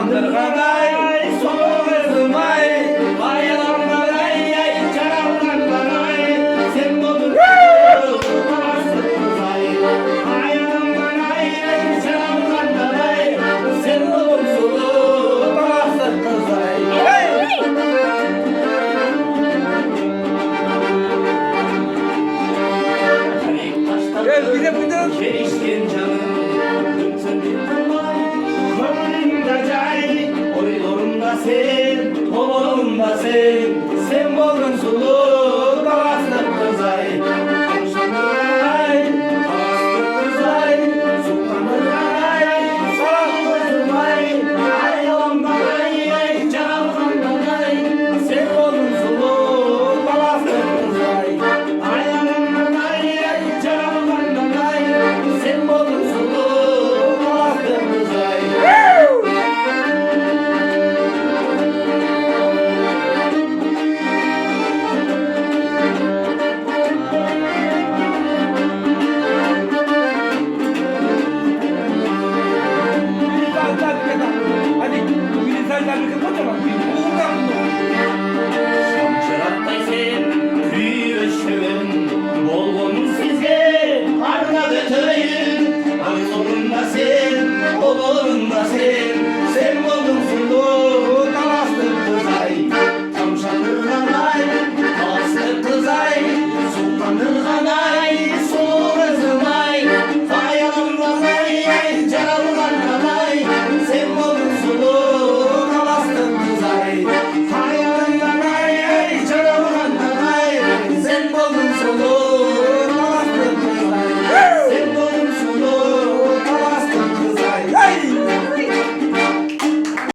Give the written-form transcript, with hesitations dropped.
Kandırganay, soğuk ızımay, ayılanmaray, çaraplanmaray, sen buldun tutamazsınızay. Ayılanmaray, çaraplanmaray, sen buldun tutamazsınızay. Geliştin canım, bütün bir kulay, gönlümde cay, oylumda sen, oğlumda sen, sen buldun sulu, kalastık kızay. Ay, kalastık kızay, sultanlar ay, salak kızımay, ay yolumda ay, canımda ay, sen buldun sulu, kalastık kızay. Ay yolumda ay, canımda ay, sen buldun sulu, kalastık kızay. Hadi bir insan kocaman bir buğdan mı? Şamçıraktaysen, büyüşümün, bolluğunu size, ardına götüreyim. Oğlumda sen, oğlumda sen,